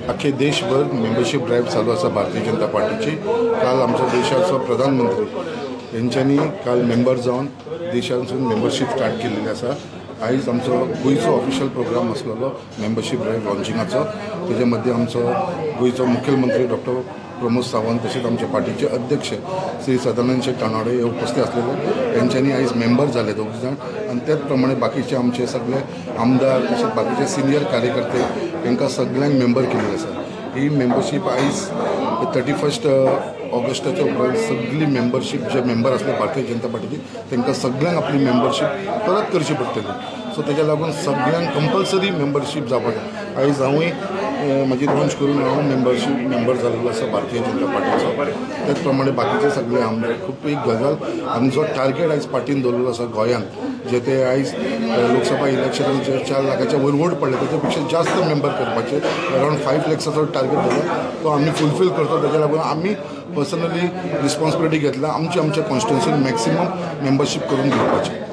अख्खे देशभर membership drive चालू असा भारतीय जनता पार्टीची। काल आमच्या देशाचा प्रधानमंत्री यांच्यानी काल मेंबर जाऊन देशांतून मेंबरशिप स्टार्ट केलेली असा। आयज आमचो गोयचो ऑफिशियल प्रोग्राम आसलेलो मेंबरशिप ड्राईव्ह लॉन्चिंगाचो। त्याच्यामध्ये आमचो गोयचो मुख्यमंत्री डॉक्टर प्रमोद सावंत तसेच आमच्या पार्टीचे अध्यक्ष श्री सदानंद शेठ तानावडे हे उपस्थित असलेले। यांच्यानी आयज मेंबर झाले दोग जण आणि त्याच प्रमाणे बाकीचे आमचे सगळे आमदार तसेच बाकीचे सिनियर कार्यकर्ते तांकां सगळ्यांक मेंबर केलेले आसा। ही मेंबरशीप आयज 31 ऑगस्टाच्या उपरांत सगळी मेंबरशीप जे मेंबर असले भारतीय जनता पार्टीची तांकां सगळ्यांक आपली मेंबरशीप परत करची पडटली। सो ताच्या लागून सगळ्यांक कंपल्सरी मेंबरशीप जावपाक जाय। आयज हांवूय म्हाजी लॉन्च करून हांव मेंबर जाल्लो आसा भारतीय जनता पार्टीचो। त्याच प्रमाणे बाकीचे सगळे आमदार खूब एक गजाल आनी जो टार्गेट आयज पार्टीन दवरलेलो आसा गोंयांत जे ते आयज लोकसभा इलेक्शनाचे 4 लाखाच्या वयर वोट पडले त्याच्या पेक्षा जास्त मेंबर करपाचे अराउंड 5 लाखाचो टार्गेट दवरला तो आम्ही फुलफील करतो। त्याच्या लागून आम्ही पर्सनली रिस्पॉन्सिबिलिटी घेतला आमच्या कॉन्स्टिट्युएन्सीन मॅक्सिमम मेंबरशीप करून घेवपाची।